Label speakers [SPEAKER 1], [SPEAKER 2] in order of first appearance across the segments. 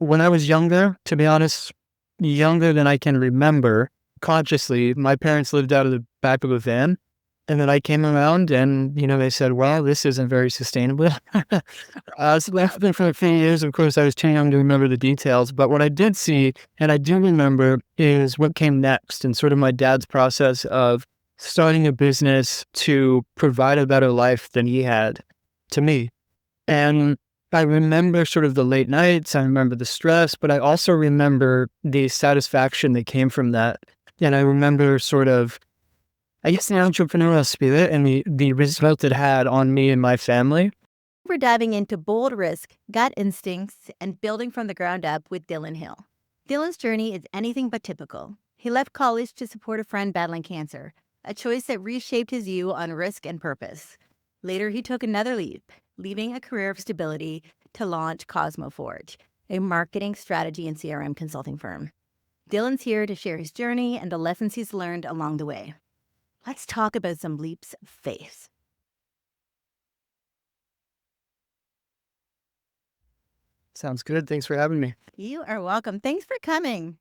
[SPEAKER 1] When I was younger, to be honest, younger than I can remember consciously, my parents lived out of the back of a van. And then I came around and, they said, well, this isn't very sustainable. So that happened for a few years. Of course, I was too young to remember the details. But what I did see, and I do remember, is what came next and sort of my dad's process of starting a business to provide a better life than he had to me. And I remember sort of the late nights, I remember the stress, but I also remember the satisfaction that came from that. And I remember sort of, I guess, the entrepreneurial spirit and the result it had on me and my family.
[SPEAKER 2] We're diving into bold risk, gut instincts, and building from the ground up with Dillon Hill. Dillon's journey is anything but typical. He left college to support a friend battling cancer, a choice that reshaped his view on risk and purpose. Later, he took another leap, leaving a career of stability to launch CosmoForge, a marketing strategy and CRM consulting firm. Dillon's here to share his journey and the lessons he's learned along the way. Let's talk about some leaps of faith.
[SPEAKER 1] Sounds good. Thanks for having me.
[SPEAKER 2] You are welcome. Thanks for coming.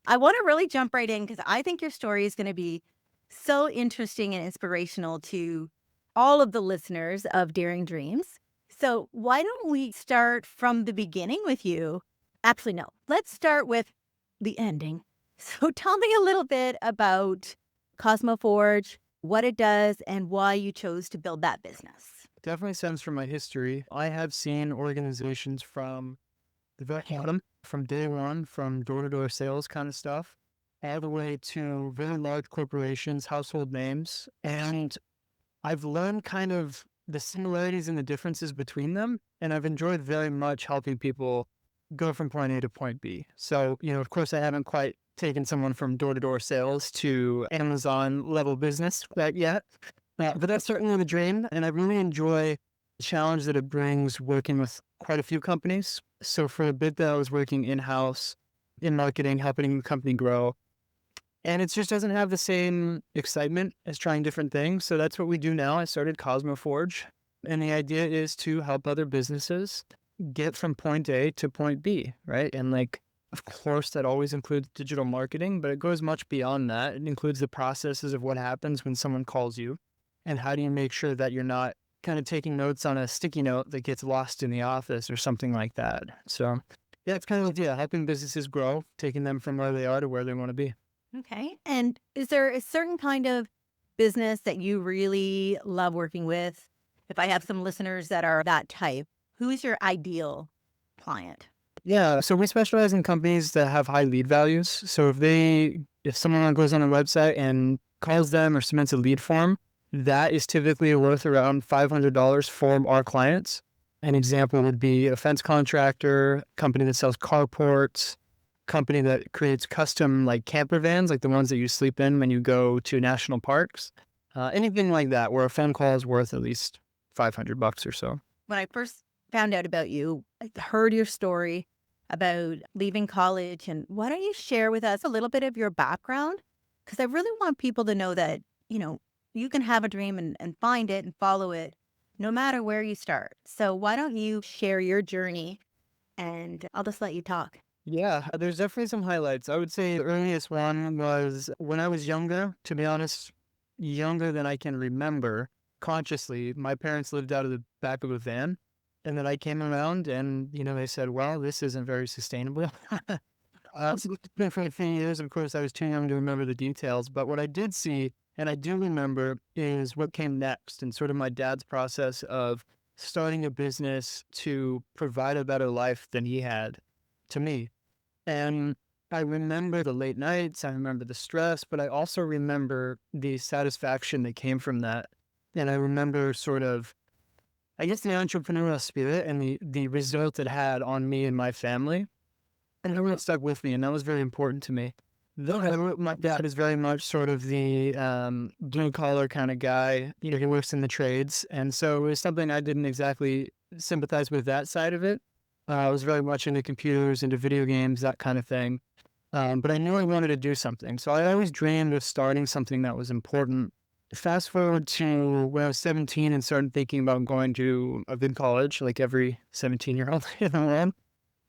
[SPEAKER 2] I want to really jump right in because I think your story is going to be so interesting and inspirational to all of the listeners of Daring Dreams. So why don't we start from the beginning with you? Actually, no. Let's start with the ending. So tell me a little bit about CosmoForge, what it does, and why you chose to build that business.
[SPEAKER 1] Definitely stems from my history. I have seen organizations from the very bottom, from day one, from door-to-door sales kind of stuff, all the way to very large corporations, household names. And I've learned kind of the similarities and the differences between them. And I've enjoyed very much helping people go from point A to point B. So, of course, I haven't quite taken someone from door-to-door sales to Amazon level business yet. But that's certainly the dream. And I really enjoy the challenge that it brings working with quite a few companies. So for a bit there, I was working in-house in marketing, helping the company grow. And it just doesn't have the same excitement as trying different things. So that's what we do now. I started CosmoForge. And the idea is to help other businesses get from point A to point B, right? And of course, that always includes digital marketing, but it goes much beyond that. It includes the processes of what happens when someone calls you and how do you make sure that you're not kind of taking notes on a sticky note that gets lost in the office or something like that. So yeah, it's kind of the idea, helping businesses grow, taking them from where they are to where they want to be.
[SPEAKER 2] Okay. And is there a certain kind of business that you really love working with? If I have some listeners that are that type, who is your ideal client?
[SPEAKER 1] Yeah, so we specialize in companies that have high lead values. So if someone goes on a website and calls them or submits a lead form, that is typically worth around $500 for our clients. An example would be a fence contractor, company that sells carports, company that creates custom camper vans, like the ones that you sleep in when you go to national parks. Anything like that, where a phone call is worth at least $500 or so.
[SPEAKER 2] When I first found out about you, I heard your story about leaving college. And why don't you share with us a little bit of your background? Because I really want people to know that, you can have a dream and find it and follow it no matter where you start. So why don't you share your journey and I'll just let you talk.
[SPEAKER 1] Yeah, there's definitely some highlights. I would say the earliest one was when I was younger, to be honest, younger than I can remember consciously. My parents lived out of the back of a van. And then I came around and, they said, well, this isn't very sustainable. So it's been for a few years. Of course, I was too young to remember the details. But what I did see, and I do remember, is what came next and sort of my dad's process of starting a business to provide a better life than he had to me. And I remember the late nights, I remember the stress, but I also remember the satisfaction that came from that. And I remember sort of, I guess, the entrepreneurial spirit and the result it had on me and my family. And it really stuck with me, and that was very important to me. Though my dad is very much sort of the blue-collar kind of guy. He works in the trades. And so it was something I didn't exactly sympathize with that side of it. I was very much into computers, into video games, that kind of thing. But I knew I wanted to do something. So I always dreamed of starting something that was important. Fast forward to when I was 17 and started thinking about going to a good college, like every 17-year-old in the world.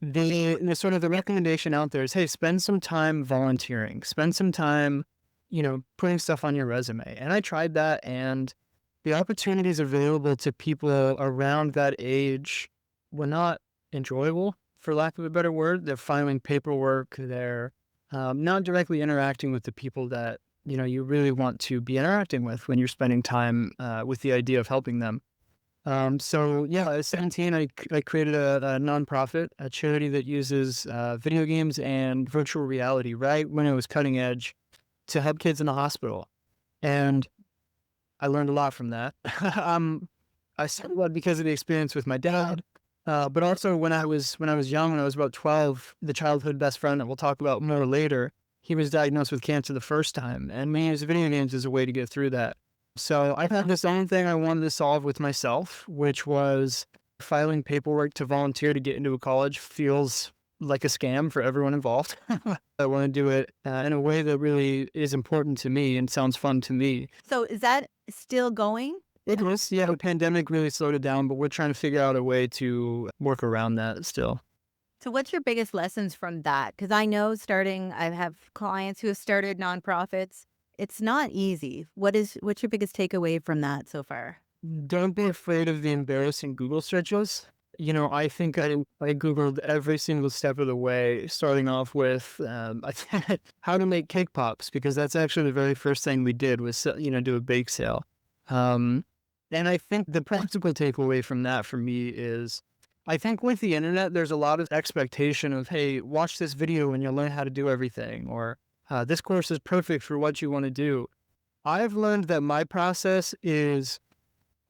[SPEAKER 1] the sort of the recommendation out there is, hey, spend some time volunteering, spend some time, putting stuff on your resume. And I tried that, and the opportunities available to people around that age were not enjoyable, for lack of a better word. They're filing paperwork. They're not directly interacting with the people that, you really want to be interacting with when you're spending time with the idea of helping them. So yeah, at 17, I created a nonprofit, a charity that uses video games and virtual reality right when it was cutting edge to help kids in the hospital. And I learned a lot from that. I started a because of the experience with my dad, but also when I was young, when I was about 12, the childhood best friend that we'll talk about more later, he was diagnosed with cancer the first time, and we used video games as a way to get through that. So I had this own thing I wanted to solve with myself, which was filing paperwork to volunteer to get into a college feels like a scam for everyone involved. I want to do it in a way that really is important to me and sounds fun to me.
[SPEAKER 2] So is that still going?
[SPEAKER 1] It is, yeah. The pandemic really slowed it down, but we're trying to figure out a way to work around that still.
[SPEAKER 2] So what's your biggest lessons from that? Because I know I have clients who have started nonprofits. It's not easy. What's your biggest takeaway from that so far?
[SPEAKER 1] Don't be afraid of the embarrassing Google searches. I think I Googled every single step of the way, starting off with how to make cake pops, because that's actually the very first thing we did was, do a bake sale. And I think the practical takeaway from that for me is, I think with the internet, there's a lot of expectation of, hey, watch this video and you'll learn how to do everything, or this course is perfect for what you want to do. I've learned that my process is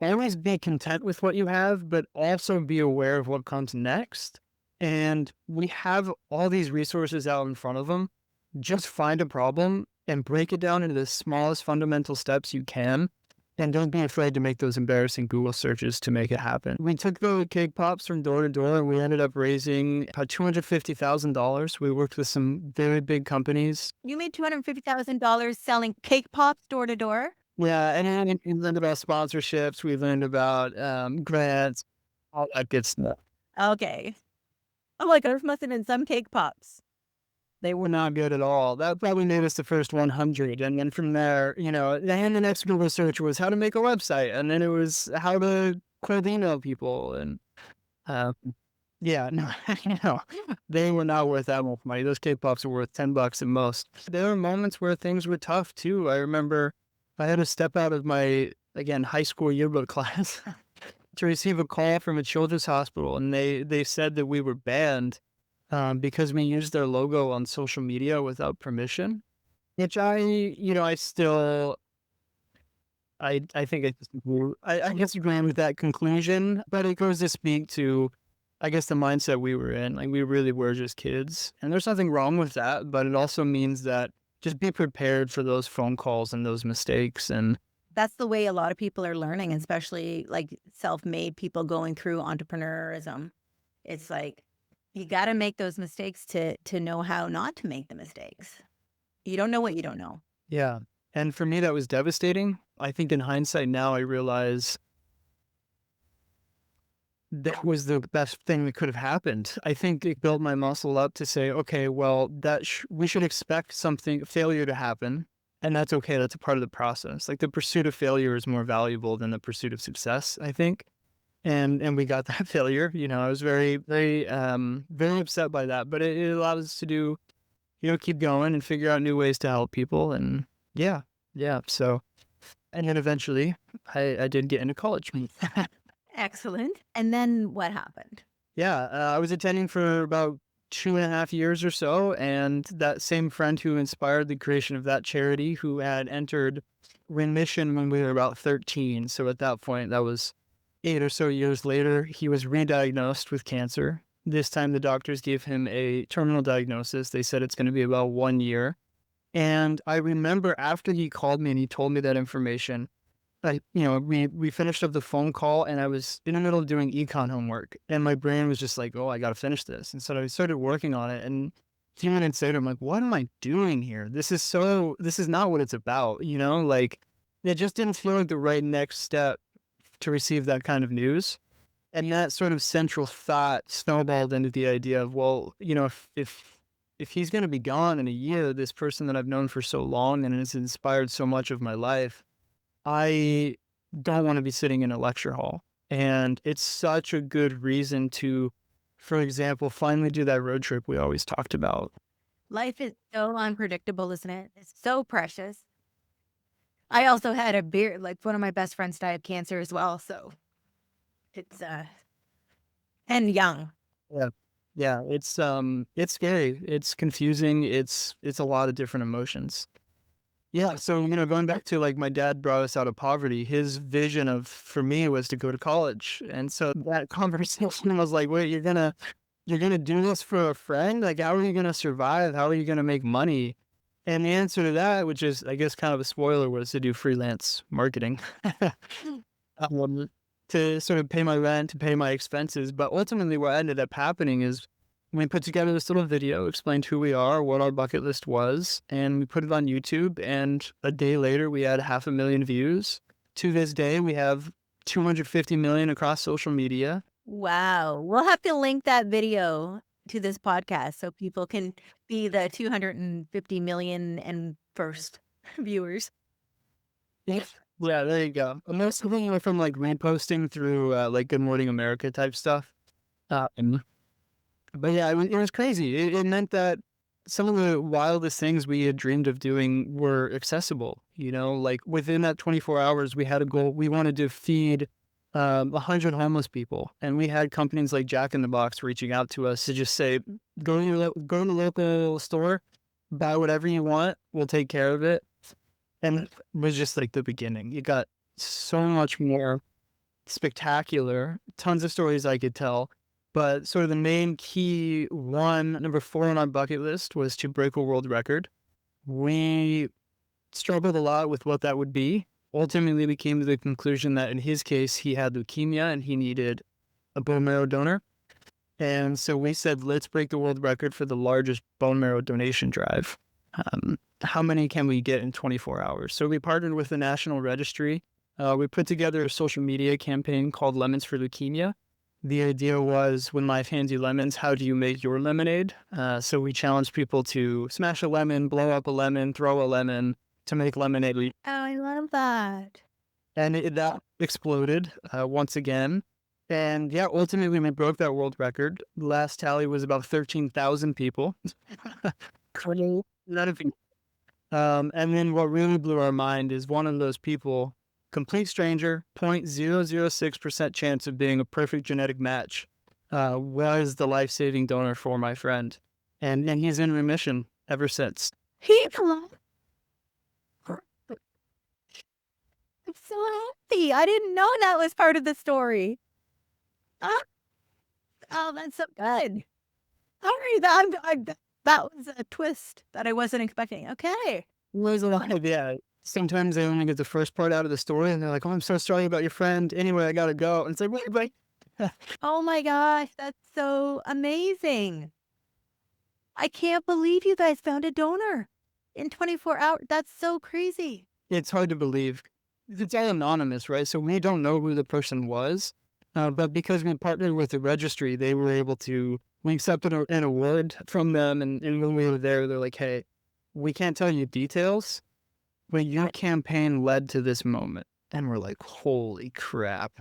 [SPEAKER 1] always be content with what you have, but also be aware of what comes next. And we have all these resources out in front of them. Just find a problem and break it down into the smallest fundamental steps you can. And don't be afraid to make those embarrassing Google searches to make it happen. We took the cake pops from door to door, and we ended up raising about $250,000. We worked with some very big companies.
[SPEAKER 2] You made $250,000 selling cake pops door to door?
[SPEAKER 1] Yeah, and we learned about sponsorships. We learned about grants, all that good stuff.
[SPEAKER 2] Okay. Oh my God, there must have been some cake pops.
[SPEAKER 1] They were not good at all. That probably made us the first 100. And then from there, then the next Google search was how to make a website. And then it was how to quit email people. And yeah, no, they were not worth that much money. Those cake pops were worth $10 at most. There were moments where things were tough too. I remember I had to step out of my, again, high school yearbook class to receive a call from a children's hospital. And they said that we were banned because we used their logo on social media without permission, which I think I disagree with that conclusion, but it goes to speak to, I guess, the mindset we were in. Like, we really were just kids, and there's nothing wrong with that, but it also means that just be prepared for those phone calls and those mistakes. And
[SPEAKER 2] that's the way a lot of people are learning, especially like self-made people going through entrepreneurism. It's like, you got to make those mistakes to know how not to make the mistakes. You don't know what you don't know.
[SPEAKER 1] Yeah. And for me, that was devastating. I think in hindsight now, I realize that was the best thing that could have happened. I think it built my muscle up to say, okay, well, we should expect failure to happen. And that's okay. That's a part of the process. Like, the pursuit of failure is more valuable than the pursuit of success, I think. And we got that failure. I was very, very, very upset by that. But it allowed us to do, keep going and figure out new ways to help people. And yeah. So, and then eventually, I did get into college.
[SPEAKER 2] Excellent. And then what happened?
[SPEAKER 1] Yeah, I was attending for about 2.5 years or so, and that same friend who inspired the creation of that charity, who had entered remission when we were about 13. So at that point, that was 8 or so years later, he was re-diagnosed with cancer. This time the doctors gave him a terminal diagnosis. They said it's going to be about 1 year. And I remember after he called me and he told me that information, we finished up the phone call, and I was in the middle of doing econ homework, and my brain was just like, oh, I got to finish this. And so I started working on it, and a few minutes later, I'm like, what am I doing here? This is not what it's about, like, it just didn't feel like the right next step to receive that kind of news. And that sort of central thought snowballed into the idea of, well, if he's going to be gone in a year, this person that I've known for so long and has inspired so much of my life, I don't want to be sitting in a lecture hall. And it's such a good reason to, for example, finally do that road trip we always talked about.
[SPEAKER 2] Life is so unpredictable, isn't it? It's so precious. I also had one of my best friends died of cancer as well. So it's, and young.
[SPEAKER 1] Yeah. Yeah. It's scary. It's confusing. It's a lot of different emotions. Yeah. So, going back to like my dad brought us out of poverty, his vision for me was to go to college. And so that conversation was like, wait, you're gonna do this for a friend? Like, how are you gonna survive? How are you gonna make money? And the answer to that, which is, I guess, kind of a spoiler, was to do freelance marketing. To sort of pay my rent, to pay my expenses. But ultimately what ended up happening is we put together this little video, explained who we are, what our bucket list was, and we put it on YouTube. And a day later, we had 500,000 views. To this day, we have 250 million across social media.
[SPEAKER 2] Wow. We'll have to link that video to this podcast so people can be the 250 million and first viewers.
[SPEAKER 1] Yeah, there you go. Most of them are from like reposting through like Good Morning America type stuff. But yeah, it was crazy. It meant that some of the wildest things we had dreamed of doing were accessible. Like within that 24 hours, we had a goal. We wanted to feed 100 homeless people, and we had companies like Jack in the Box reaching out to us to just say, go to the local store, buy whatever you want, we'll take care of it. And it was just like the beginning. You got so much more spectacular, tons of stories I could tell. But sort of the main key one, number 4 on our bucket list, was to break a world record. We struggled a lot with what that would be. Ultimately, we came to the conclusion that in his case, he had leukemia and he needed a bone marrow donor. And so we said, let's break the world record for the largest bone marrow donation drive. How many can we get in 24 hours? So we partnered with the National Registry. We put together a social media campaign called Lemons for Leukemia. The idea was, when life hands you lemons, how do you make your lemonade? So we challenged people to smash a lemon, blow up a lemon, throw a lemon to make lemonade.
[SPEAKER 2] Oh, I love that.
[SPEAKER 1] And that exploded once again. And yeah, ultimately we broke that world record. The last tally was about 13,000 people. None of you. And then what really blew our mind is one of those people, complete stranger, 0.006% chance of being a perfect genetic match, was the life-saving donor for my friend. And he's in remission ever since.
[SPEAKER 2] I'm so happy. I didn't know that was part of the story. Oh, that's so good. Sorry, that was a twist that I wasn't expecting. Okay.
[SPEAKER 1] There's a lot of, yeah. Sometimes they only get the first part out of the story and they're like, oh, I'm so sorry about your friend. Anyway, I gotta go. And it's like, wait.
[SPEAKER 2] Oh my gosh, that's so amazing. I can't believe you guys found a donor in 24 hours. That's so crazy.
[SPEAKER 1] It's hard to believe. It's all anonymous, right? So we don't know who the person was. But because we partnered with the registry, they were able to, we accepted an award from them. And when we were there, they're like, hey, we can't tell you details, but your campaign led to this moment. And we're like, holy crap.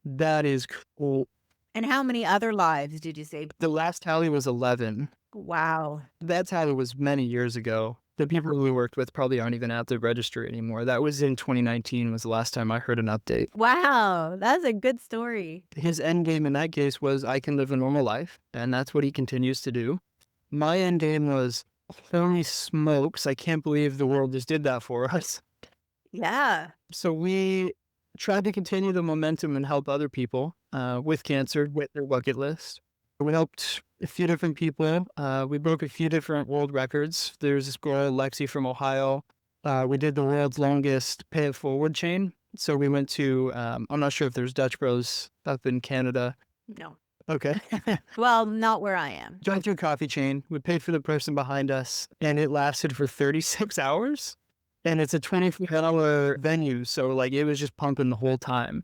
[SPEAKER 1] That is cool.
[SPEAKER 2] And how many other lives did you save?
[SPEAKER 1] The last tally was 11.
[SPEAKER 2] Wow.
[SPEAKER 1] That tally was many years ago. The people we worked with probably aren't even at the registry anymore. That was in 2019 was the last time I heard an update.
[SPEAKER 2] Wow, that's a good story.
[SPEAKER 1] His end game in that case was, I can live a normal life, and that's what he continues to do. My end game was, holy smokes, I can't believe the world just did that for us.
[SPEAKER 2] Yeah.
[SPEAKER 1] So we tried to continue the momentum and help other people with cancer, with their bucket list. We helped a few different people. We broke a few different world records. There's this girl, Lexi from Ohio. We did the world's longest pay it forward chain. So we went to, I'm not sure if there's Dutch Bros up in Canada.
[SPEAKER 2] No.
[SPEAKER 1] Okay.
[SPEAKER 2] Well, not where I am.
[SPEAKER 1] Drive-through coffee chain. We paid for the person behind us, and it lasted for 36 hours. And it's a 24-hour venue, so like it was just pumping the whole time.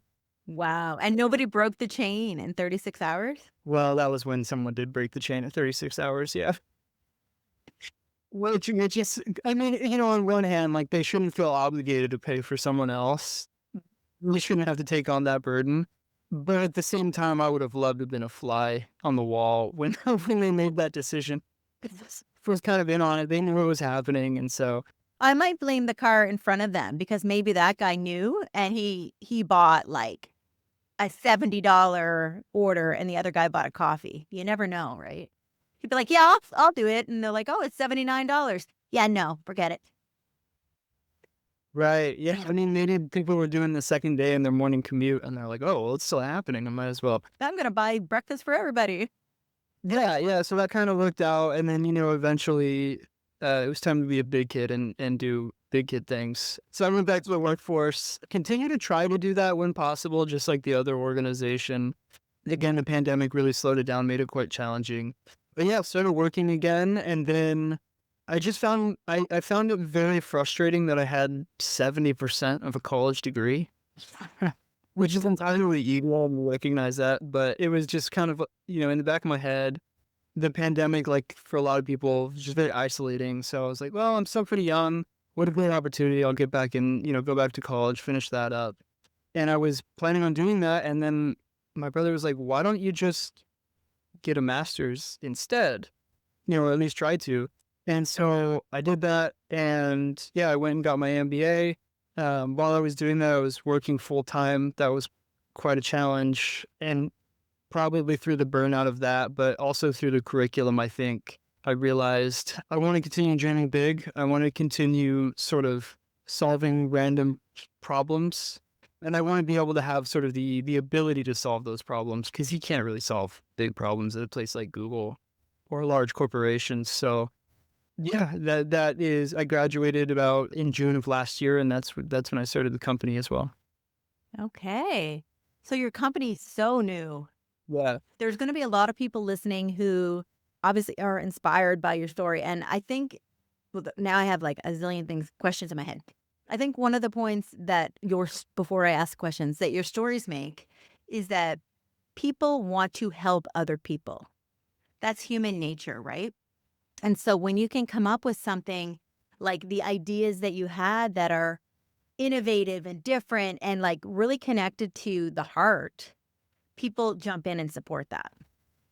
[SPEAKER 2] Wow. And nobody broke the chain in 36 hours?
[SPEAKER 1] Well, that was when someone did break the chain at 36 hours. Yeah. Which is, I mean, on one hand, like they shouldn't feel obligated to pay for someone else. We shouldn't have to take on that burden. But at the same time, I would have loved to have been a fly on the wall when, when they made that decision. Was kind of in on it. They knew what was happening. And so,
[SPEAKER 2] I might blame the car in front of them because maybe that guy knew and he bought like a $70 order and the other guy bought a coffee. You never know, right? He'd be like, "Yeah, I'll do it." And they're like, "Oh, it's $79." Yeah, no, forget it.
[SPEAKER 1] right. Yeah. I mean, maybe people were doing the second day in their morning commute and they're like, oh, well, it's still happening. I might as well.
[SPEAKER 2] I'm going to buy breakfast for everybody.
[SPEAKER 1] Yeah. Yeah. So that kind of worked out. And then, eventually it was time to be a big kid and do big kid things. So I went back to the workforce, continue to try to do that when possible, just like the other organization. Again, the pandemic really slowed it down, made it quite challenging. But yeah, started working again. And then I just found, I found it very frustrating that I had 70% of a college degree, which is entirely evil. I recognize that. But it was just kind of, in the back of my head, the pandemic, like for a lot of people, was just very isolating. So I was like, well, I'm still pretty young. What a great opportunity. I'll get back and, go back to college, finish that up. And I was planning on doing that. And then my brother was like, why don't you just get a master's instead? Or at least try to. And so I did that. And yeah, I went and got my MBA. While I was doing that, I was working full time. That was quite a challenge. And probably through the burnout of that, but also through the curriculum, I think I realized I want to continue dreaming big. I want to continue sort of solving random problems. And I want to be able to have sort of the ability to solve those problems because you can't really solve big problems at a place like Google or large corporations. So yeah, that is, I graduated about in June of last year, and that's when I started the company as well.
[SPEAKER 2] Okay. So your company's so new.
[SPEAKER 1] Yeah.
[SPEAKER 2] There's going to be a lot of people listening who obviously are inspired by your story. And I think now I have like a zillion questions in my head. I think one of the points that before I ask questions that your stories make is that people want to help other people. That's human nature, right? And so when you can come up with something like the ideas that you had that are innovative and different and like really connected to the heart, people jump in and support that,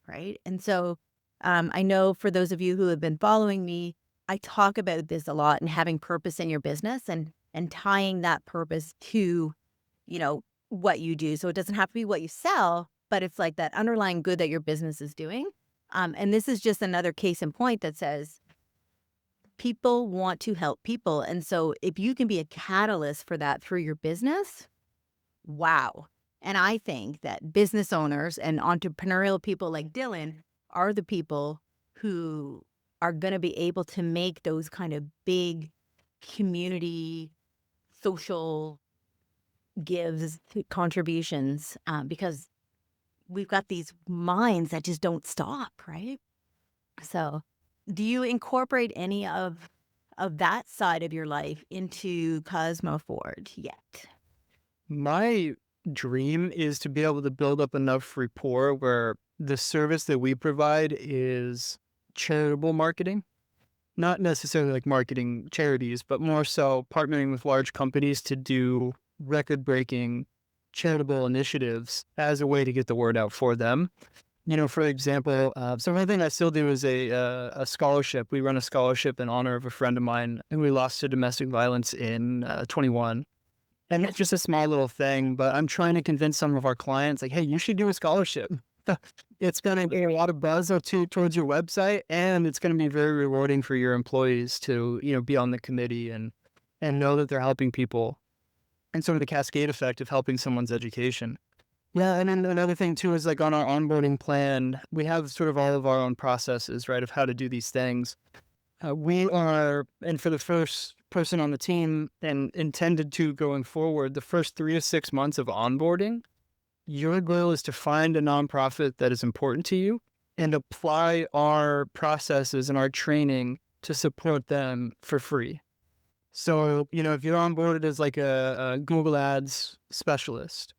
[SPEAKER 2] right? And so I know for those of you who have been following me, I talk about this a lot and having purpose in your business and tying that purpose to, what you do. So it doesn't have to be what you sell, but it's like that underlying good that your business is doing. And this is just another case in point that says people want to help people. And so if you can be a catalyst for that through your business, wow. And I think that business owners and entrepreneurial people like Dillon are the people who are going to be able to make those kind of big community social gives, contributions, because we've got these minds that just don't stop, right? So do you incorporate any of that side of your life into CosmoForge yet?
[SPEAKER 1] My dream is to be able to build up enough rapport where the service that we provide is charitable marketing, not necessarily like marketing charities, but more so partnering with large companies to do record-breaking charitable initiatives as a way to get the word out for them. For example, so one thing I still do is a scholarship. We run a scholarship in honor of a friend of mine who we lost to domestic violence in 21. And it's just a small little thing, but I'm trying to convince some of our clients, like, hey, you should do a scholarship. It's going to get a lot of buzz towards your website, and it's going to be very rewarding for your employees to, be on the committee and know that they're helping people, and sort of the cascade effect of helping someone's education. Yeah, and then another thing too is like on our onboarding plan, we have sort of all of our own processes, right, of how to do these things. We are, and for the first person on the team and intended to going forward, the first 3 to 6 months of onboarding, your goal is to find a nonprofit that is important to you and apply our processes and our training to support them for free. So, if you're onboarded as like a Google Ads specialist,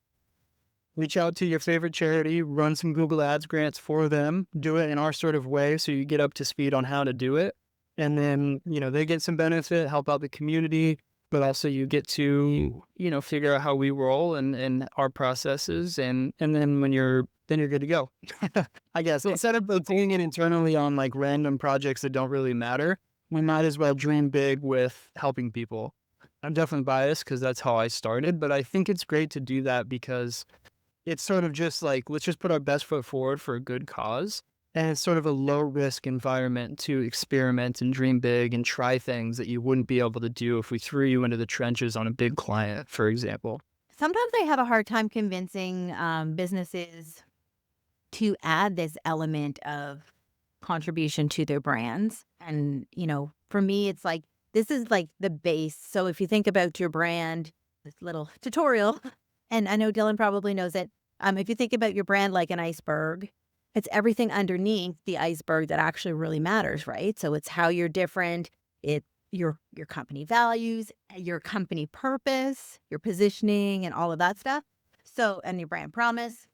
[SPEAKER 1] reach out to your favorite charity, run some Google Ads grants for them, do it in our sort of way so you get up to speed on how to do it. And then, they get some benefit, help out the community, but also you get to, figure out how we roll and our processes. And then then you're good to go. I guess instead of doing it internally on like random projects that don't really matter, we might as well dream big with helping people. I'm definitely biased because that's how I started, but I think it's great to do that because it's sort of just like, let's just put our best foot forward for a good cause. And it's sort of a low risk environment to experiment and dream big and try things that you wouldn't be able to do if we threw you into the trenches on a big client, for example.
[SPEAKER 2] Sometimes I have a hard time convincing businesses to add this element of contribution to their brands. And, for me, it's like, this is like the base. So if you think about your brand, this little tutorial, and I know Dillon probably knows it. If you think about your brand like an iceberg, it's everything underneath the iceberg that actually really matters, right? So it's how you're different. It's your company values, your company purpose, your positioning, and all of that stuff. So, and your brand promise.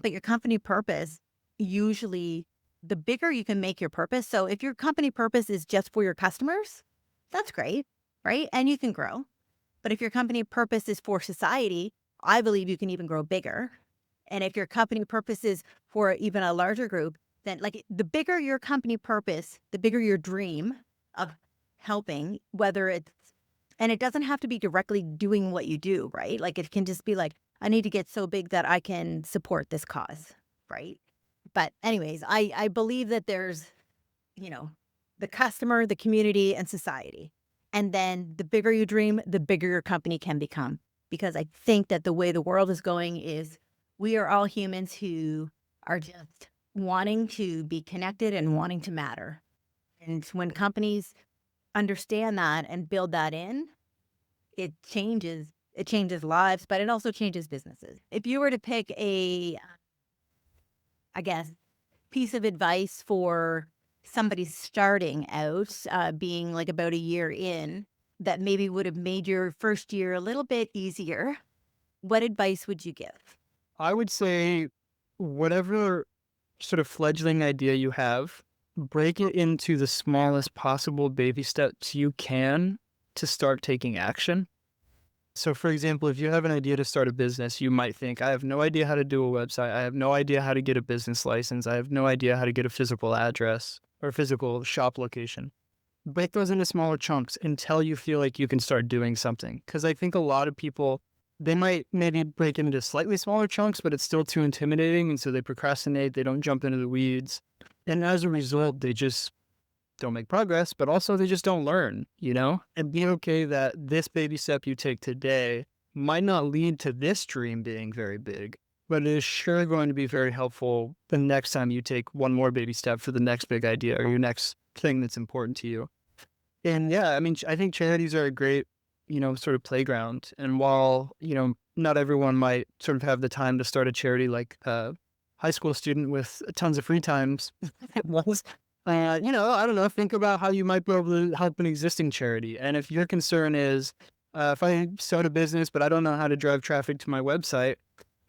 [SPEAKER 2] But your company purpose, usually the bigger you can make your purpose. So if your company purpose is just for your customers, that's great, right? And you can grow. But if your company purpose is for society, I believe you can even grow bigger. And if your company purpose is for even a larger group, then like the bigger your company purpose, the bigger your dream of helping, and it doesn't have to be directly doing what you do, right? Like it can just be like, I need to get so big that I can support this cause, right? But anyways, I believe that there's, the customer, the community, and society. And then the bigger you dream, the bigger your company can become. Because I think that the way the world is going is we are all humans who are just wanting to be connected and wanting to matter. And when companies understand that and build that in, it changes lives, but it also changes businesses. If you were to pick I guess, piece of advice for somebody starting out, being like about a year in, that maybe would have made your first year a little bit easier, what advice would you give?
[SPEAKER 1] I would say whatever sort of fledgling idea you have, break it into the smallest possible baby steps you can to start taking action. So, for example, if you have an idea to start a business, you might think, I have no idea how to do a website. I have no idea how to get a business license. I have no idea how to get a physical address or physical shop location. Break those into smaller chunks until you feel like you can start doing something. Because I think a lot of people, they might maybe break it into slightly smaller chunks, but it's still too intimidating. And so they procrastinate. They don't jump into the weeds. And as a result, they just don't make progress, but also they just don't learn, and be okay that this baby step you take today might not lead to this dream being very big, but it is sure going to be very helpful the next time you take one more baby step for the next big idea or your next thing that's important to you. And yeah, I mean, I think charities are a great, sort of playground. And while, not everyone might sort of have the time to start a charity like a high school student with tons of free times was, I don't know, think about how you might be able to help an existing charity. And if your concern is, if I start a business, but I don't know how to drive traffic to my website,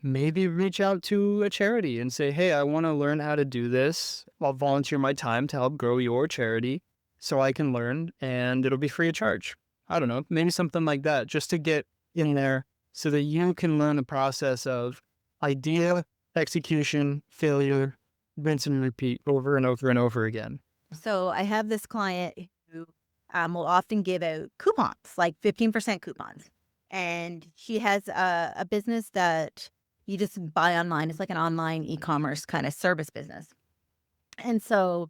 [SPEAKER 1] maybe reach out to a charity and say, hey, I want to learn how to do this. I'll volunteer my time to help grow your charity so I can learn and it'll be free of charge. I don't know, maybe something like that, just to get in there so that you can learn the process of idea, execution, failure, rinse and repeat over and over and over again.
[SPEAKER 2] So I have this client who will often give out coupons, like 15% coupons. And she has a business that you just buy online. It's like an online e-commerce kind of service business. And so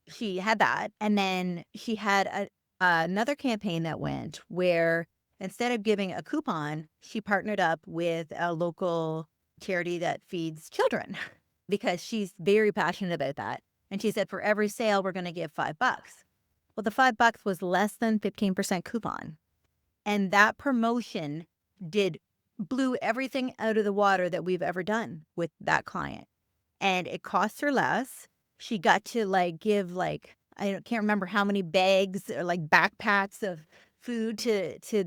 [SPEAKER 2] she had that. And then she had another campaign that went where instead of giving a coupon, she partnered up with a local charity that feeds children because she's very passionate about that. And she said, for every sale, we're going to give $5. Well, the $5 was less than 15% coupon. And that promotion blew everything out of the water that we've ever done with that client. And it cost her less. She got to give can't remember how many bags or backpacks of food to the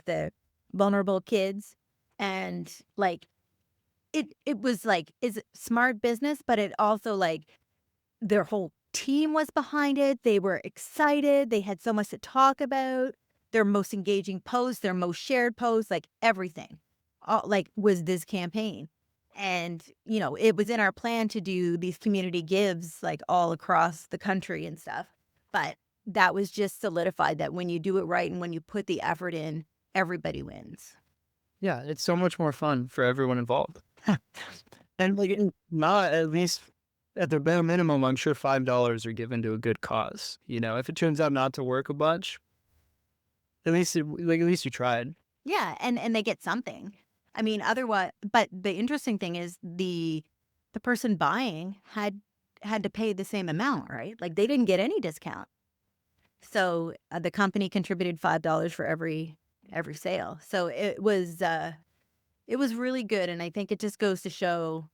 [SPEAKER 2] the vulnerable kids. And it was like is smart business, but it also like their whole team was behind it. They were excited. They had so much to talk about. Their most engaging posts, their most shared posts, like everything, all, like was this campaign. And, it was in our plan to do these community gives like all across the country and stuff. But that was just solidified that when you do it right and when you put the effort in, everybody wins.
[SPEAKER 1] Yeah, it's so much more fun for everyone involved. And like, not at least at the bare minimum, I'm sure $5 are given to a good cause. If it turns out not to work a bunch, at least you tried.
[SPEAKER 2] Yeah, and they get something. I mean, otherwise, but the interesting thing is the person buying had to pay the same amount, right? Like they didn't get any discount. So the company contributed $5 for every sale. So it was really good, and I think it just goes to show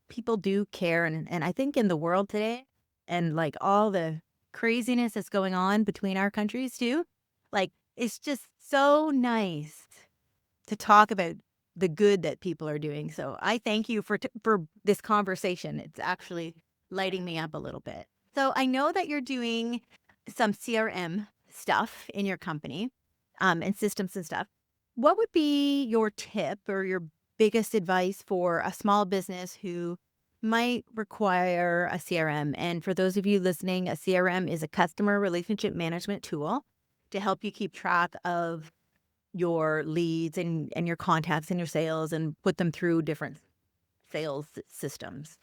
[SPEAKER 2] people do care, and I think in the world today, and like all the craziness that's going on between our countries too, like it's just so nice to talk about the good that people are doing. So I thank you for this conversation. It's actually lighting me up a little bit. So I know that you're doing some CRM stuff in your company, and systems and stuff. What would be your tip or your biggest advice for a small business who might require a CRM? And for those of you listening, a CRM is a customer relationship management tool to help you keep track of your leads and your contacts and your sales and put them through different sales systems.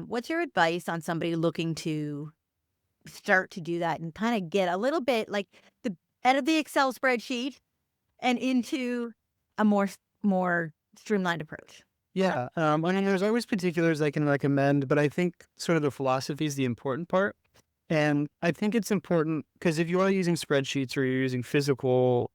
[SPEAKER 2] What's your advice on somebody looking to start to do that and kind of get a little bit like the out of the Excel spreadsheet and into a more streamlined approach?
[SPEAKER 1] Yeah. I mean, there's always particulars I can recommend, but I think sort of the philosophy is the important part. And I think it's important because if you are using spreadsheets or you're using physical,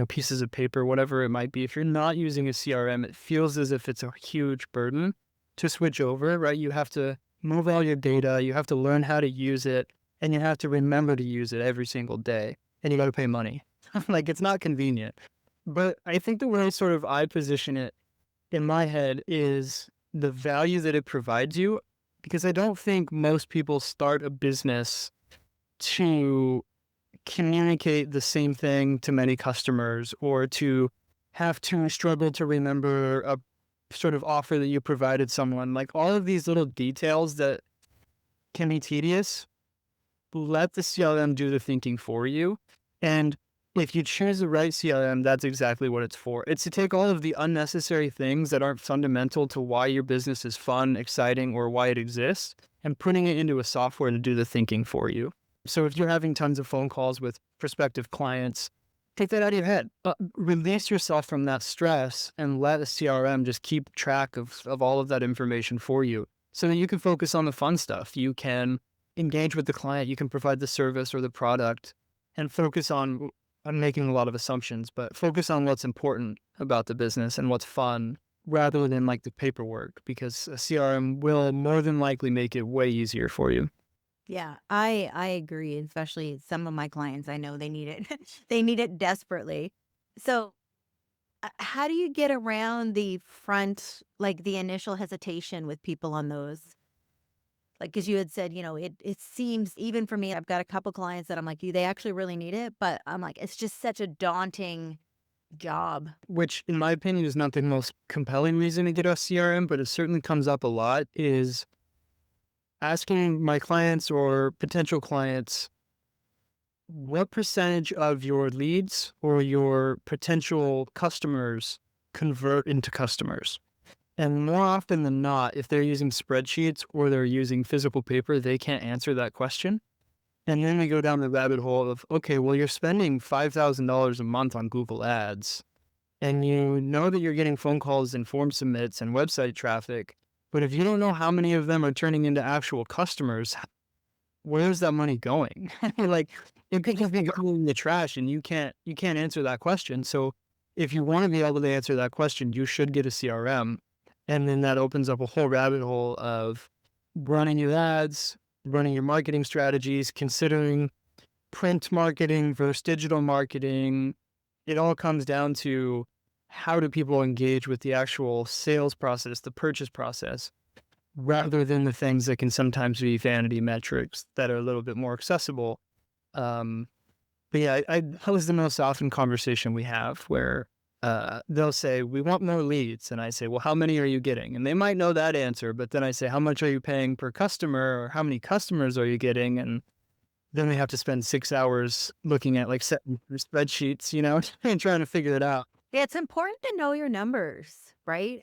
[SPEAKER 1] pieces of paper, whatever it might be, if you're not using a CRM, it feels as if it's a huge burden to switch over, right? You have to move all your data, you have to learn how to use it, and you have to remember to use it every single day. And you got to pay money. Like, it's not convenient. But I think the way sort of I position it in my head is the value that it provides you, because I don't think most people start a business to communicate the same thing to many customers or to have to struggle to remember a sort of offer that you provided someone. Like all of these little details that can be tedious, let the CRM do the thinking for you. And if you choose the right CRM, that's exactly what it's for. It's to take all of the unnecessary things that aren't fundamental to why your business is fun, exciting, or why it exists, and putting it into a software to do the thinking for you. So if you're having tons of phone calls with prospective clients, take that out of your head. Release yourself from that stress and let a CRM just keep track of all of that information for you so that you can focus on the fun stuff. You can engage with the client, you can provide the service or the product, and focus on, I'm making a lot of assumptions, but focus on what's important about the business and what's fun rather than like the paperwork, because a CRM will more than likely make it way easier for you.
[SPEAKER 2] Yeah, I agree. Especially some of my clients, I know they need it. They need it desperately. So, how do you get around the front, like the initial hesitation with people on those? Like, because you had said, it seems even for me, I've got a couple clients that I'm like, they actually really need it, but I'm like, it's just such a daunting job.
[SPEAKER 1] Which, in my opinion, is not the most compelling reason to get a CRM, but it certainly comes up a lot, is asking my clients or potential clients, what percentage of your leads or your potential customers convert into customers? And more often than not, if they're using spreadsheets or they're using physical paper, they can't answer that question. And then we go down the rabbit hole of, okay, well, you're spending $5,000 a month on Google Ads, and you know that you're getting phone calls and form submits and website traffic. But if you don't know how many of them are turning into actual customers, where's that money going? Like, it could just be going in the trash, and you can't answer that question. So if you want to be able to answer that question, you should get a CRM. And then that opens up a whole rabbit hole of running your ads, running your marketing strategies, considering print marketing versus digital marketing. It all comes down to how do people engage with the actual sales process, the purchase process, rather than the things that can sometimes be vanity metrics that are a little bit more accessible. Um, but yeah, that was the most often conversation we have where they'll say, we want more leads. And I say, well, how many are you getting? And they might know that answer, but then I say, how much are you paying per customer, or how many customers are you getting? And then we have to spend 6 hours looking at like spreadsheets, and trying to figure it out.
[SPEAKER 2] Yeah, it's important to know your numbers, right?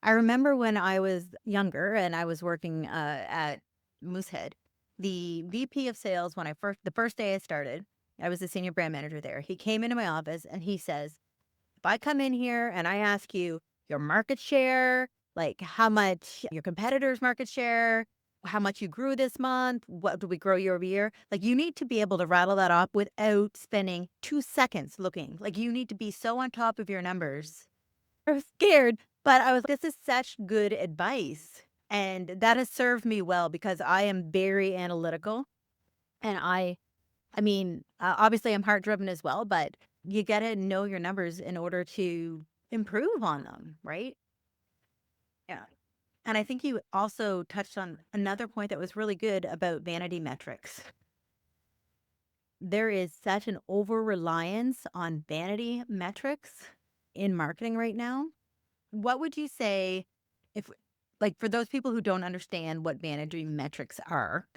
[SPEAKER 2] I remember when I was younger and I was working at Moosehead, the VP of sales, the first day I started, I was the senior brand manager there. He came into my office and he says, if I come in here and I ask you your market share, like how much your competitors' market share, how much you grew this month, what did we grow year over year? Like you need to be able to rattle that off without spending 2 seconds looking. Like you need to be so on top of your numbers. I was scared, but I was like, this is such good advice. And that has served me well because I am very analytical. And obviously I'm heart driven as well, but you got to know your numbers in order to improve on them, right? Yeah. And I think you also touched on another point that was really good about vanity metrics. There is such an over reliance on vanity metrics in marketing right now. What would you say if, like, for those people who don't understand what vanity metrics are,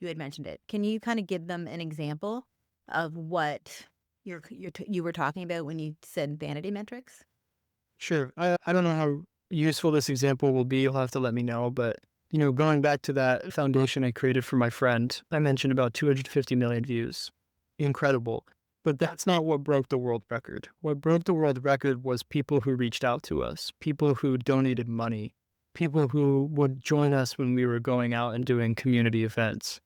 [SPEAKER 2] you had mentioned it. Can you kind of give them an example of what you were talking about when you said vanity metrics?
[SPEAKER 1] Sure. I don't know how useful this example will be. You'll have to let me know. But, going back to that foundation I created for my friend, I mentioned about 250 million views. Incredible. But that's not what broke the world record. What broke the world record was people who reached out to us, people who donated money, people who would join us when we were going out and doing community events.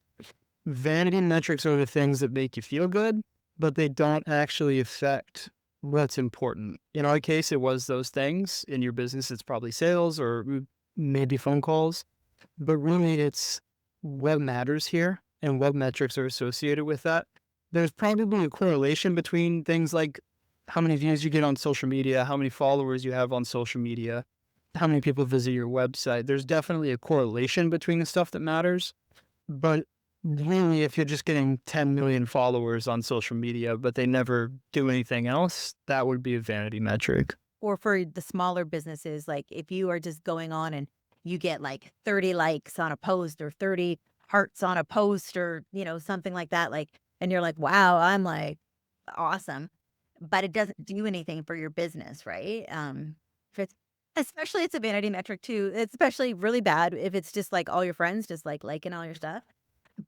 [SPEAKER 1] Vanity metrics are the things that make you feel good, but they don't actually affect what's important. In our case, it was those things. In your business, it's probably sales or maybe phone calls. But really, it's what matters here, and what metrics are associated with that. There's probably a correlation between things like how many views you get on social media, how many followers you have on social media, how many people visit your website. There's definitely a correlation between the stuff that matters. But really, if you're just getting 10 million followers on social media, but they never do anything else, that would be a vanity metric.
[SPEAKER 2] Or for the smaller businesses, like if you are just going on and you get like 30 likes on a post or 30 hearts on a post or, something like that, like, and you're like, wow, I'm like awesome, but it doesn't do anything for your business, right? If it's, especially it's a vanity metric too. It's especially really bad if it's just like all your friends just like liking all your stuff.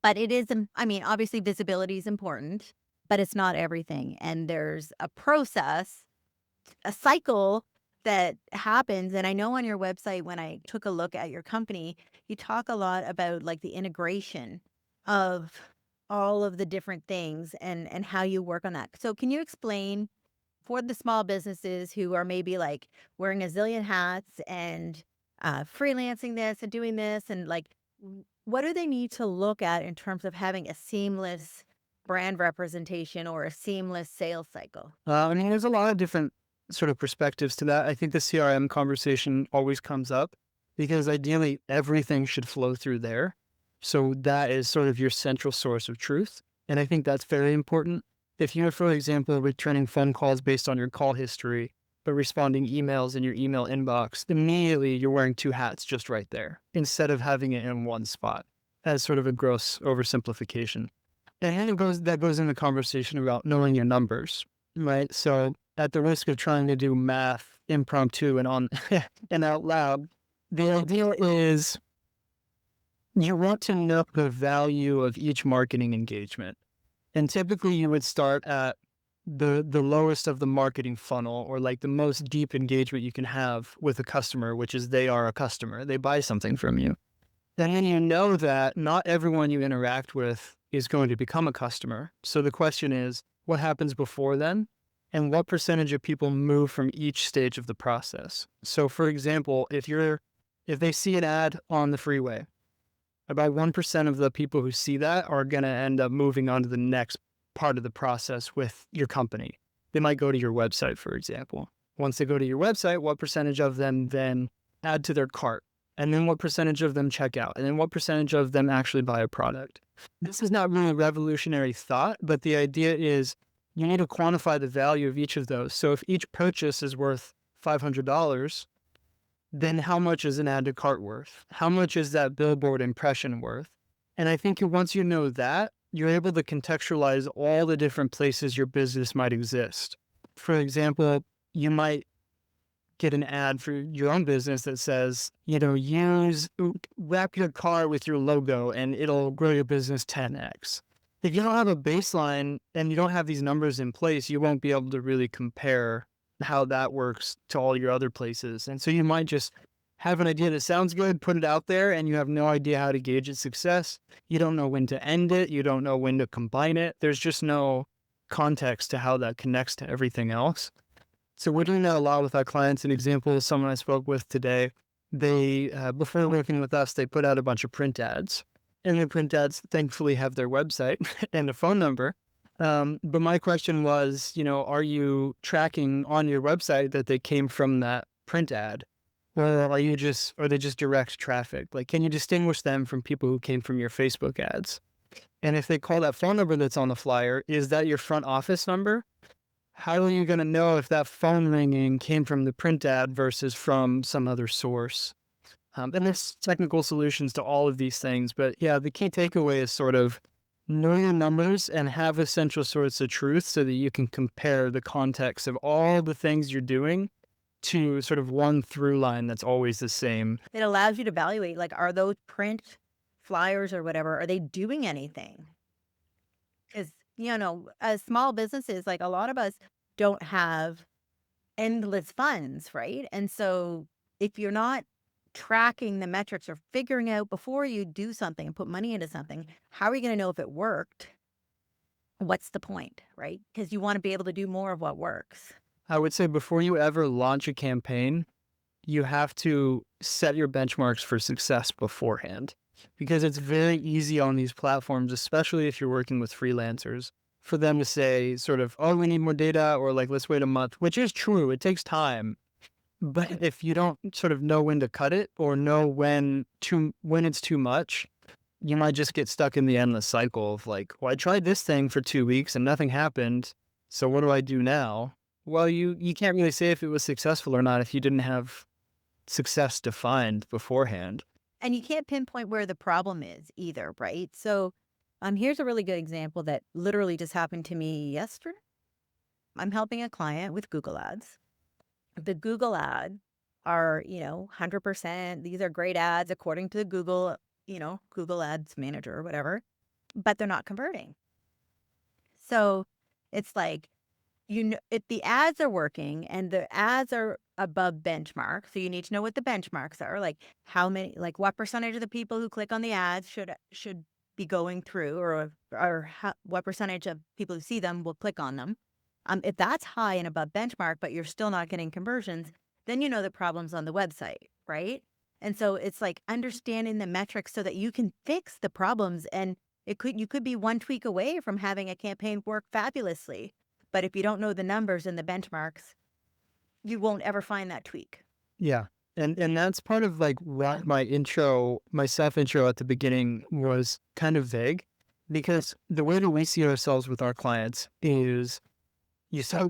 [SPEAKER 2] But it is, obviously visibility is important, but it's not everything. And there's a process, a cycle that happens. And I know on your website, when I took a look at your company, you talk a lot about like the integration of all of the different things and how you work on that. So can you explain for the small businesses who are maybe like wearing a zillion hats and freelancing this and doing this and like, what do they need to look at in terms of having a seamless brand representation or a seamless sales cycle?
[SPEAKER 1] There's a lot of different sort of perspectives to that. I think the CRM conversation always comes up because ideally everything should flow through there. So that is sort of your central source of truth. And I think that's very important. If you're, for example, returning phone calls based on your call history, but responding emails in your email inbox, immediately you're wearing two hats just right there, instead of having it in one spot as sort of a gross oversimplification. And that goes in the conversation about knowing your numbers, right? So at the risk of trying to do math impromptu and on and out loud, the idea is you want to know the value of each marketing engagement. And typically you would start at the lowest of the marketing funnel, or like the most deep engagement you can have with a customer, which is they are a customer. They buy something from you. And then you know that not everyone you interact with is going to become a customer. So the question is, what happens before then? And what percentage of people move from each stage of the process? So for example, if they see an ad on the freeway, about 1% of the people who see that are going to end up moving on to the next part of the process with your company. They might go to your website, for example. Once they go to your website, what percentage of them then add to their cart? And then what percentage of them check out? And then what percentage of them actually buy a product? This is not really a revolutionary thought, but the idea is you need to quantify the value of each of those. So if each purchase is worth $500, then how much is an add to cart worth? How much is that billboard impression worth? And I think once you know that, you're able to contextualize all the different places your business might exist. For example, you might get an ad for your own business that says, wrap your car with your logo and it'll grow your business 10x. If you don't have a baseline and you don't have these numbers in place, you won't be able to really compare how that works to all your other places. And so you might just have an idea that sounds good, put it out there, and you have no idea how to gauge its success. You don't know when to end it. You don't know when to combine it. There's just no context to how that connects to everything else. So we're doing that a lot with our clients. An example is someone I spoke with today. They, before working with us, they put out a bunch of print ads. And the print ads thankfully have their website and a phone number. But my question was, are you tracking on your website that they came from that print ad? Or are they just direct traffic? Like, can you distinguish them from people who came from your Facebook ads? And if they call that phone number that's on the flyer, is that your front office number? How are you going to know if that phone ringing came from the print ad versus from some other source? And there's technical solutions to all of these things. But yeah, the key takeaway is sort of know your numbers and have essential source of truth so that you can compare the context of all the things you're doing to sort of one through line that's always the same.
[SPEAKER 2] It allows you to evaluate, like, are those print flyers or whatever, are they doing anything? Because, as small businesses, like a lot of us don't have endless funds, right? And so if you're not tracking the metrics or figuring out before you do something and put money into something, how are you going to know if it worked? What's the point, right? Because you want to be able to do more of what works.
[SPEAKER 1] I would say before you ever launch a campaign, you have to set your benchmarks for success beforehand, because it's very easy on these platforms, especially if you're working with freelancers, for them to say sort of, oh, we need more data, or like, let's wait a month, which is true. It takes time. But if you don't sort of know when to cut it or know when it's too much, you might just get stuck in the endless cycle of like, well, I tried this thing for 2 weeks and nothing happened. So what do I do now? Well, you can't really say if it was successful or not if you didn't have success defined beforehand.
[SPEAKER 2] And you can't pinpoint where the problem is either, right? So here's a really good example that literally just happened to me yesterday. I'm helping a client with Google Ads. The Google ads are, 100%. These are great ads according to the Google, Google Ads Manager or whatever, but they're not converting. So it's like, if the ads are working and the ads are above benchmark, so you need to know what the benchmarks are, like what percentage of the people who click on the ads should be going through, or what percentage of people who see them will click on them. If that's high and above benchmark, but you're still not getting conversions, then you know the problem's on the website, right? And so it's like understanding the metrics so that you can fix the problems. And you could be one tweak away from having a campaign work fabulously. But if you don't know the numbers and the benchmarks, you won't ever find that tweak.
[SPEAKER 1] Yeah. And that's part of like what my self intro at the beginning was kind of vague, because the way that we see ourselves with our clients is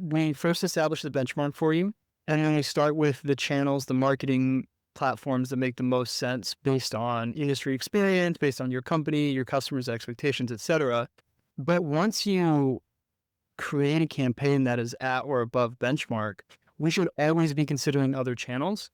[SPEAKER 1] we first establish the benchmark for you, and then we start with the channels, the marketing platforms that make the most sense based on industry experience, based on your company, your customers' expectations, etc. But once you create a campaign that is at or above benchmark, we should always be considering other channels.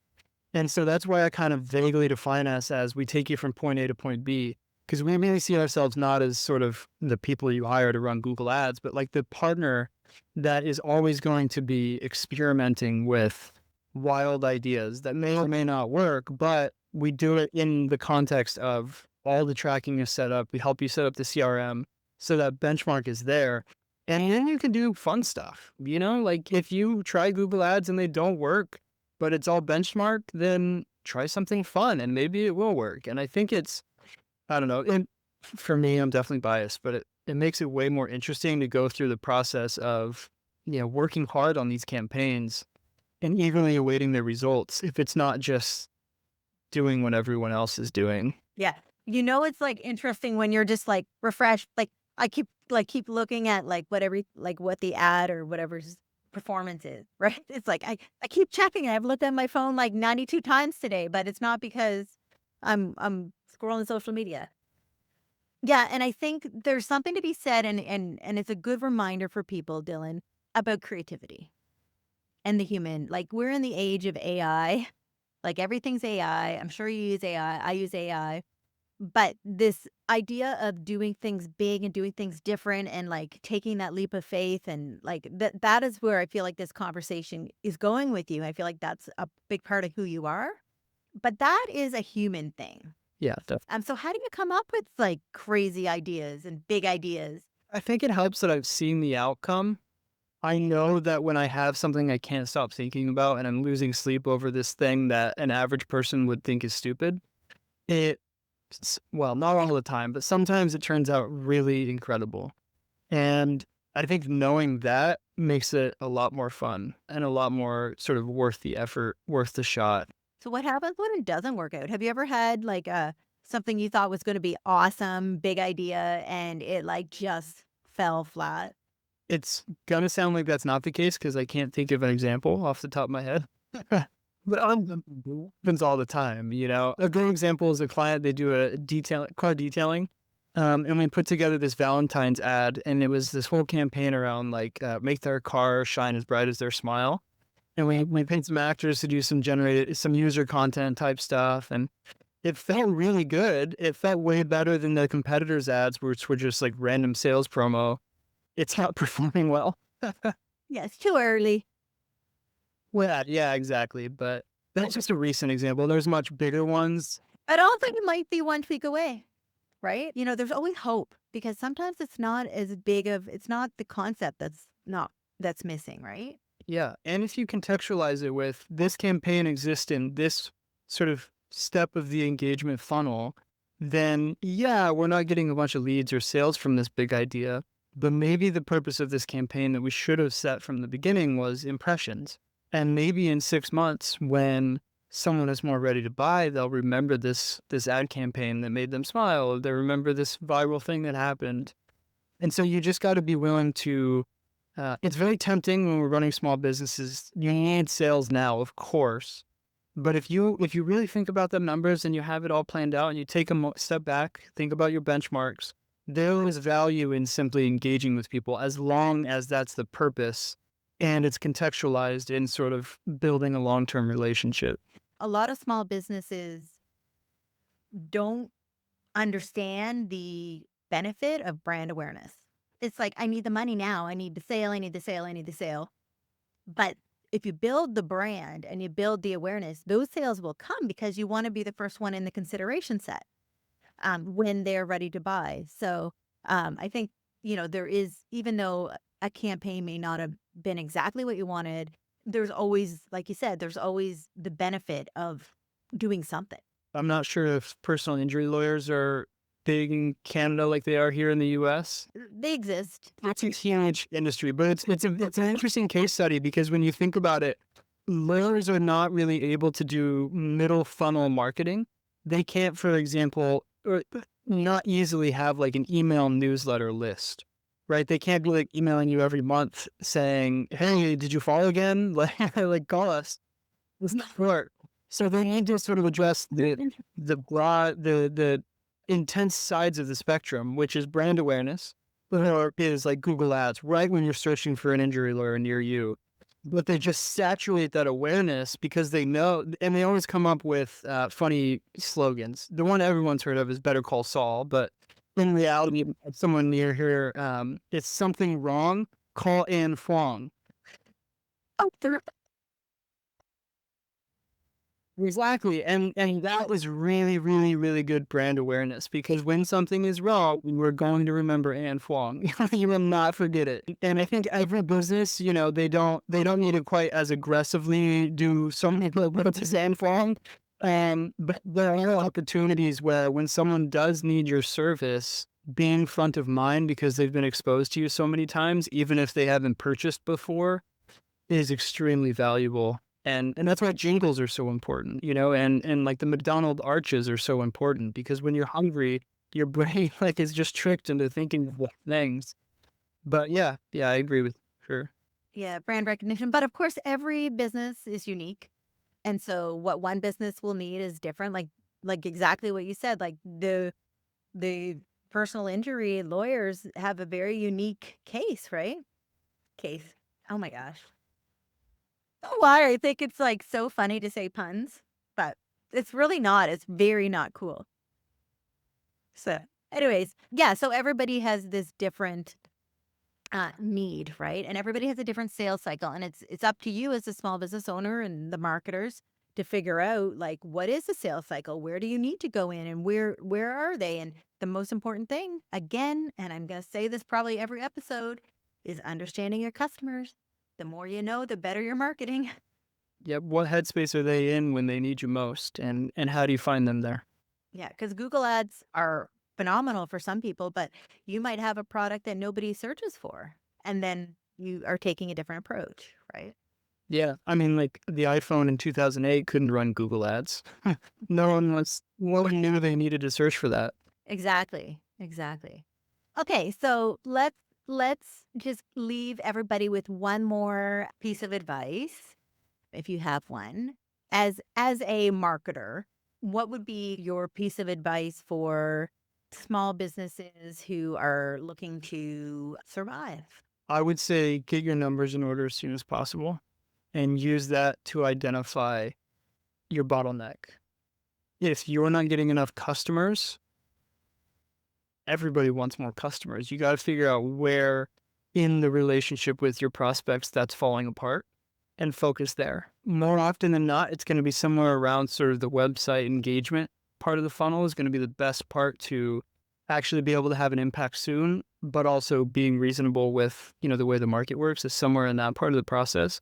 [SPEAKER 1] And so that's why I kind of vaguely define us as we take you from point A to point B, because we really see ourselves not as sort of the people you hire to run Google Ads, but like the partner that is always going to be experimenting with wild ideas that may or may not work, but we do it in the context of all the tracking is set up. We help you set up the CRM so that benchmark is there. And then you can do fun stuff, like if you try Google Ads and they don't work, but it's all benchmark, then try something fun and maybe it will work. And I think I don't know. And for me, I'm definitely biased, but it makes it way more interesting to go through the process of, working hard on these campaigns and eagerly awaiting the results if it's not just doing what everyone else is doing.
[SPEAKER 2] Yeah. It's like interesting when you're just like refreshed. Like I keep looking at like what the ad or whatever's performance is, right? It's like I keep checking it. I've looked at my phone like 92 times today, but it's not because I'm scrolling social media. Yeah, and I think there's something to be said, and it's a good reminder for people, Dylan, about creativity and the human. Like we're in the age of AI. Like everything's AI. I'm sure you use AI. I use AI. But this idea of doing things big and doing things different and like taking that leap of faith and like that is where I feel like this conversation is going with you. I feel like that's a big part of who you are. But that is a human thing.
[SPEAKER 1] Yeah,
[SPEAKER 2] So how do you come up with like crazy ideas and big ideas?
[SPEAKER 1] I think it helps that I've seen the outcome. I know that when I have something I can't stop thinking about and I'm losing sleep over this thing that an average person would think is stupid, well, not all the time, but sometimes it turns out really incredible. And I think knowing that makes it a lot more fun and a lot more sort of worth the effort, worth the shot.
[SPEAKER 2] So what happens when it doesn't work out? Have you ever had like something you thought was going to be awesome, big idea, and it like just fell flat?
[SPEAKER 1] It's gonna sound like that's not the case because I can't think of an example off the top of my head. But happens all the time, you know. A good example is a client, they do a car detailing. And we put together this Valentine's ad, and it was this whole campaign around like make their car shine as bright as their smile. And we paid some actors to do some user content type stuff, and it felt really good. It felt way better than the competitors' ads, which were just like random sales promo. It's not performing well.
[SPEAKER 2] Yeah, it's too early.
[SPEAKER 1] Well, yeah, exactly. But that's just a recent example. There's much bigger ones.
[SPEAKER 2] But also you might be one tweak away, right? There's always hope because sometimes it's not as big of it's not the concept that's missing, right?
[SPEAKER 1] Yeah. And if you contextualize it with this campaign exists in this sort of step of the engagement funnel, then yeah, we're not getting a bunch of leads or sales from this big idea. But maybe the purpose of this campaign that we should have set from the beginning was impressions. And maybe in 6 months, when someone is more ready to buy, they'll remember this ad campaign that made them smile. They remember this viral thing that happened. And so you just got to be willing to. It's very tempting when we're running small businesses. You need sales now, of course. But if you really think about the numbers and you have it all planned out and you take a step back, think about your benchmarks, there is value in simply engaging with people as long as that's the purpose and it's contextualized in sort of building a long-term relationship.
[SPEAKER 2] A lot of small businesses don't understand the benefit of brand awareness. It's like, I need the money now. I need the sale. I need the sale. I need the sale. But if you build the brand and you build the awareness, those sales will come because you want to be the first one in the consideration set when they're ready to buy. So I think, there is, even though a campaign may not have been exactly what you wanted, there's always, like you said, there's always the benefit of doing something.
[SPEAKER 1] I'm not sure if personal injury lawyers are big in Canada like they are here in the US.
[SPEAKER 2] They exist.
[SPEAKER 1] It's a huge industry, but it's an interesting case study because when you think about it, lawyers are not really able to do middle funnel marketing. They can't, for example, or not easily have like an email newsletter list, right? They can't be like emailing you every month saying, "Hey, did you fall again?" Like call us. It's not work. So they need to sort of address the intense sides of the spectrum, which is brand awareness, or is like Google Ads, right when you're searching for an injury lawyer near you. But they just saturate that awareness because they know, and they always come up with funny slogans. The one everyone's heard of is "Better Call Saul," but in reality, someone near here, it's something wrong, call Anne Fong. Oh, exactly. And that was really, really, really good brand awareness because when something is wrong, we're going to remember Anne Fong. You will not forget it. And I think every business, they don't need to quite as aggressively do something like as Anne Fong. But there are opportunities where when someone does need your service, being front of mind because they've been exposed to you so many times, even if they haven't purchased before, is extremely valuable. And that's why jingles are so important, and like the McDonald arches are so important because when you're hungry, your brain like is just tricked into thinking of things. But yeah, I agree with her.
[SPEAKER 2] Yeah, brand recognition. But of course, every business is unique. And so what one business will need is different. Like exactly what you said. Like the personal injury lawyers have a very unique case, right? Case. Oh my gosh. Oh, why? I think it's like so funny to say puns, but it's really not. It's very not cool. So, anyways, yeah. So everybody has this different need, right? And everybody has a different sales cycle, and it's up to you as a small business owner and the marketers to figure out like what is the sales cycle, where do you need to go in, and where are they? And the most important thing, again, and I'm gonna say this probably every episode, is understanding your customers. The more you know, the better your marketing.
[SPEAKER 1] Yep. What headspace are they in when they need you most, and how do you find them there?
[SPEAKER 2] Yeah, because Google ads are phenomenal for some people, but you might have a product that nobody searches for, and then you are taking a different approach, right?
[SPEAKER 1] Yeah, I mean, like the iPhone in 2008 couldn't run Google Ads. No one knew they needed to search for that.
[SPEAKER 2] Exactly. Exactly. Okay, so let's just leave everybody with one more piece of advice, if you have one. As a marketer, what would be your piece of advice for small businesses who are looking to survive?
[SPEAKER 1] I would say get your numbers in order as soon as possible and use that to identify your bottleneck. If you're not getting enough customers, everybody wants more customers. You got to figure out where in the relationship with your prospects that's falling apart and focus there. More often than not, it's going to be somewhere around sort of the website engagement part of the funnel is going to be the best part to actually be able to have an impact soon, but also being reasonable with, the way the market works is somewhere in that part of the process.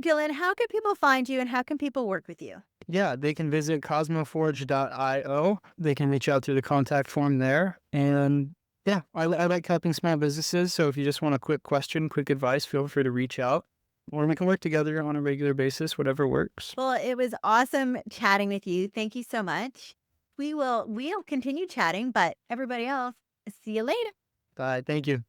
[SPEAKER 2] Dylan, how can people find you and how can people work with you?
[SPEAKER 1] Yeah, they can visit CosmoForge.io. They can reach out through the contact form there. And yeah, I like helping small businesses. So if you just want a quick question, quick advice, feel free to reach out. Or we can work together on a regular basis, whatever works.
[SPEAKER 2] Well, it was awesome chatting with you. Thank you so much. We'll continue chatting, but everybody else, see you later.
[SPEAKER 1] Bye. Thank you.